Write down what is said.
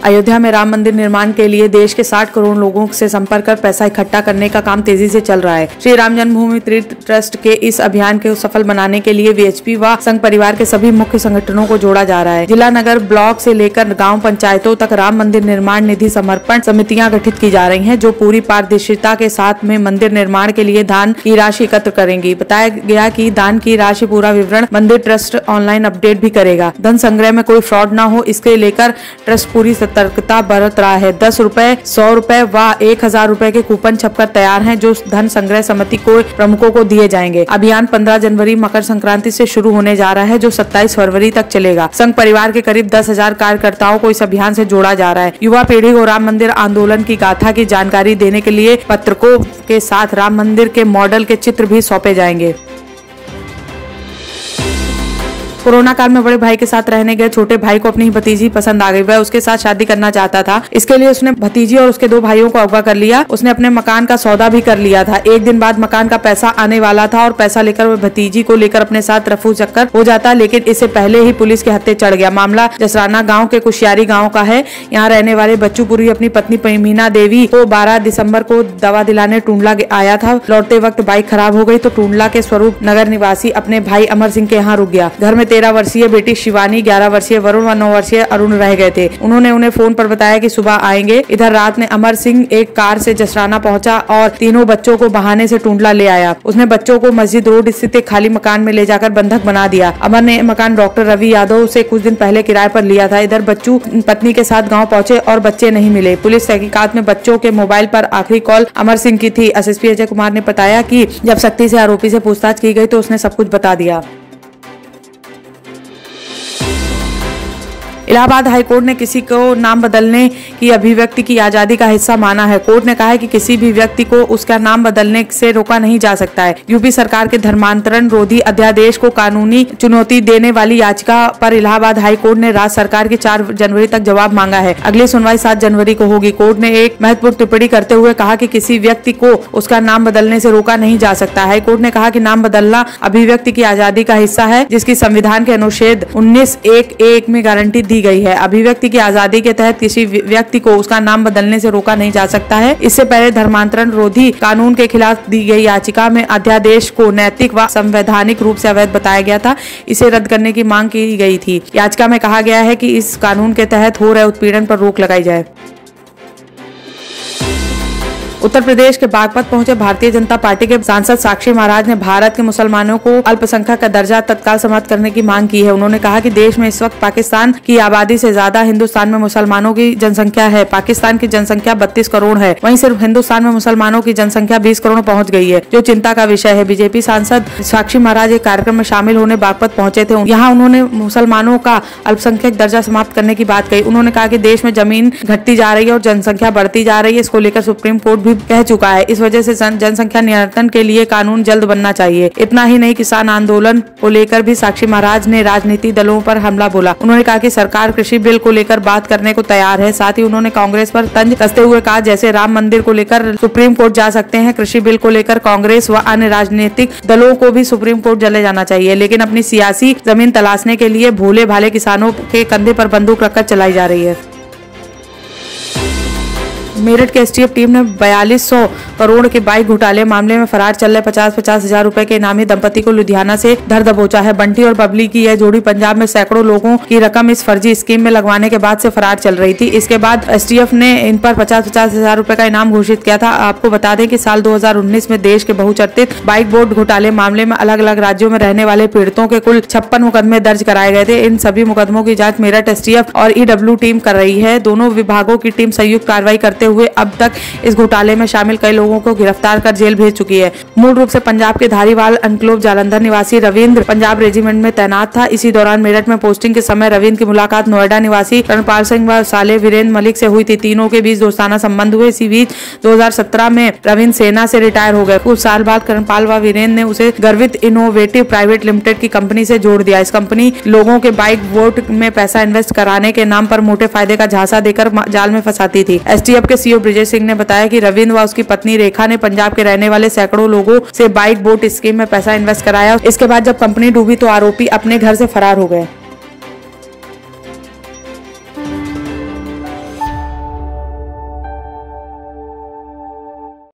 अयोध्या में राम मंदिर निर्माण के लिए देश के 60 करोड़ लोगों से संपर्क कर पैसा इकट्ठा करने का काम तेजी से चल रहा है। श्री राम जन्मभूमि तीर्थ ट्रस्ट के इस अभियान को सफल बनाने के लिए वीएचपी व संघ परिवार के सभी मुख्य संगठनों को जोड़ा जा रहा है। जिला, नगर, ब्लॉक से लेकर गाँव पंचायतों तक राम मंदिर निर्माण निधि समर्पण समितियां गठित की जा रही हैं, जो पूरी पारदर्शिता के साथ में मंदिर निर्माण के लिए दान की राशि एकत्र करेंगी। बताया गया कि दान की राशि पूरा विवरण मंदिर ट्रस्ट ऑनलाइन अपडेट भी करेगा। धन संग्रह में कोई फ्रॉड न हो, इसके लेकर ट्रस्ट पूरी सतर्कता बरत रहा है। 10 रुपए, 100 रुपए व 1000 रुपए के कूपन छपकर तैयार हैं, जो धन संग्रह समिति को प्रमुखों को दिए जाएंगे। अभियान 15 जनवरी मकर संक्रांति से शुरू होने जा रहा है, जो 27 फरवरी तक चलेगा। संघ परिवार के करीब 10,000 कार्यकर्ताओं को इस अभियान से जोड़ा जा रहा है। युवा पीढ़ी को राम मंदिर आंदोलन की गाथा की जानकारी देने के लिए पत्रकों के साथ राम मंदिर के मॉडल के चित्र भी सौंपे जाएंगे। कोरोना काल में बड़े भाई के साथ रहने गए छोटे भाई को अपनी भतीजी पसंद आ गई। वह उसके साथ शादी करना चाहता था। इसके लिए उसने भतीजी और उसके 2 भाइयों को अगवा कर लिया। उसने अपने मकान का सौदा भी कर लिया था। एक दिन बाद मकान का पैसा आने वाला था और पैसा लेकर वह भतीजी को लेकर अपने साथ रफू चक्कर हो जाता, लेकिन इससे पहले ही पुलिस के हत्थे चढ़ गया। मामला जसराना गाँव के कुशियारी गाँव का है। यहाँ रहने वाले बच्चूपुरी अपनी पत्नी मीना देवी को 12 दिसंबर को दवा दिलाने टूंडला आया था। लौटते वक्त बाइक खराब हो गई तो टूंडला के स्वरूप नगर निवासी अपने भाई अमर सिंह के यहाँ रुक गया। घर में 13 वर्षीय बेटी शिवानी, 11 वर्षीय वरुण व 9 वर्षीय अरुण रह गए थे। उन्होंने उन्हें फोन पर बताया कि सुबह आएंगे। इधर रात में अमर सिंह एक कार से जसराना पहुंचा और तीनों बच्चों को बहाने से टूंडला ले आया। उसने बच्चों को मस्जिद रोड स्थित एक खाली मकान में ले जाकर बंधक बना दिया। अमर ने मकान डॉक्टर रवि यादव से कुछ दिन पहले किराए पर लिया था। इधर बच्चू पत्नी के साथ गाँव पहुंचे और बच्चे नहीं मिले। पुलिस तहकीकात में बच्चों के मोबाइल पर आखिरी कॉल अमर सिंह की थी। एसएसपी अजय कुमार ने बताया कि जब सख्ती से आरोपी से पूछताछ की गई तो उसने सब कुछ बता दिया। इलाहाबाद हाईकोर्ट ने किसी को नाम बदलने की अभिव्यक्ति की आजादी का हिस्सा माना है। कोर्ट ने कहा है कि किसी भी व्यक्ति को उसका नाम बदलने से रोका नहीं जा सकता है। यूपी सरकार के धर्मांतरण रोधी अध्यादेश को कानूनी चुनौती देने वाली याचिका पर इलाहाबाद हाईकोर्ट ने राज्य सरकार के 4 जनवरी तक जवाब मांगा है। अगली सुनवाई 7 जनवरी को होगी। कोर्ट ने एक महत्वपूर्ण टिप्पणी करते हुए कहा कि किसी व्यक्ति को उसका नाम बदलने से रोका नहीं जा सकता। हाईकोर्ट ने कहा कि नाम बदलना अभिव्यक्ति की आजादी का हिस्सा है, जिसकी संविधान के अनुच्छेद 19(1)(1) में गारंटी दी गई है। अभिव्यक्ति की आजादी के तहत किसी व्यक्ति को उसका नाम बदलने से रोका नहीं जा सकता है। इससे पहले धर्मांतरण रोधी कानून के खिलाफ दी गई याचिका में अध्यादेश को नैतिक व संवैधानिक रूप से अवैध बताया गया था। इसे रद्द करने की मांग की गई थी। याचिका में कहा गया है कि इस कानून के तहत हो रहे उत्पीड़न पर रोक लगाई जाए। उत्तर प्रदेश के बागपत पहुंचे भारतीय जनता पार्टी के सांसद साक्षी महाराज ने भारत के मुसलमानों को अल्पसंख्यक का दर्जा तत्काल समाप्त करने की मांग की है। उन्होंने कहा कि देश में इस वक्त पाकिस्तान की आबादी से ज्यादा हिंदुस्तान में मुसलमानों की जनसंख्या है। पाकिस्तान की जनसंख्या 32 करोड़ है, वहीं सिर्फ हिंदुस्तान में मुसलमानों की जनसंख्या 20 करोड़ पहुँच गई है, जो चिंता का विषय है। बीजेपी सांसद साक्षी महाराज एक कार्यक्रम में शामिल होने बागपत पहुंचे थे। यहाँ उन्होंने मुसलमानों का अल्पसंख्यक दर्जा समाप्त करने की बात कही। उन्होंने कहा कि देश में जमीन घटती जा रही है और जनसंख्या बढ़ती जा रही है। इसको लेकर सुप्रीम कोर्ट कह चुका है। इस वजह से जनसंख्या नियंत्रण के लिए कानून जल्द बनना चाहिए। इतना ही नहीं, किसान आंदोलन को लेकर भी साक्षी महाराज ने राजनीतिक दलों पर हमला बोला। उन्होंने कहा कि सरकार कृषि बिल को लेकर बात करने को तैयार है। साथ ही उन्होंने कांग्रेस पर तंज कसते हुए कहा, जैसे राम मंदिर को लेकर सुप्रीम कोर्ट जा सकते हैं, कृषि बिल को लेकर कांग्रेस व अन्य राजनीतिक दलों को भी सुप्रीम कोर्ट चले जाना चाहिए। लेकिन अपनी सियासी जमीन तलाशने के लिए भोले भाले किसानों के कंधे पर बंदूक रखकर चलाई जा रही है। मेरठ के एसटीएफ टीम ने 4200 करोड़ के बाइक घोटाले मामले में फरार चल रहे 50-50 हजार रुपए के इनामी दंपति को लुधियाना से धर दबोचा है। बंटी और बबली की यह जोड़ी पंजाब में सैकड़ों लोगों की रकम इस फर्जी स्कीम में लगवाने के बाद से फरार चल रही थी। इसके बाद एसटीएफ ने इन पर 50-50 हजार रुपए का इनाम घोषित किया था। आपको बता दें कि साल 2019 में देश के बहुचर्चित बाइक बोर्ड घोटाले मामले में अलग अलग राज्यों में रहने वाले पीड़ितों के कुल 56 मुकदमे दर्ज कराए गए थे। इन सभी मुकदमों की जाँच मेरठ एसटीएफ और ईडब्ल्यू टीम कर रही है। दोनों विभागों की टीम संयुक्त कार्रवाई करते हुए अब तक इस घोटाले में शामिल कई लोगों को गिरफ्तार कर जेल भेज चुकी है। मूल रूप से पंजाब के धारीवाल एन्क्लेव जालंधर निवासी रविंद्र पंजाब रेजिमेंट में तैनात था। इसी दौरान मेरठ में पोस्टिंग के समय रविंद्र की मुलाकात नोएडा निवासी रणपाल सिंह व साले वीरेंद्र मलिक से हुई थी। तीनों के बीच दोस्ताना संबंध हुए। इसी बीच 2017 में रविंद्र सेना से रिटायर हो गए। कुछ साल बाद करणपाल व वीरेंद्र ने उसे गर्वित इनोवेटिव प्राइवेट लिमिटेड की कंपनी से जोड़ दिया। इस कंपनी लोगों के बाइक वोट में पैसा इन्वेस्ट कराने के नाम पर मोटे फायदे का झांसा देकर जाल में फंसाती थी। एसटीएफ के सीओ ब्रिजेश सिंह ने बताया कि रविंद्र व उसकी पत्नी रेखा ने पंजाब के रहने वाले सैकड़ों लोगों से बाइक बोट स्कीम में पैसा इन्वेस्ट कराया। इसके बाद जब कंपनी डूबी तो आरोपी अपने घर से फरार हो गए।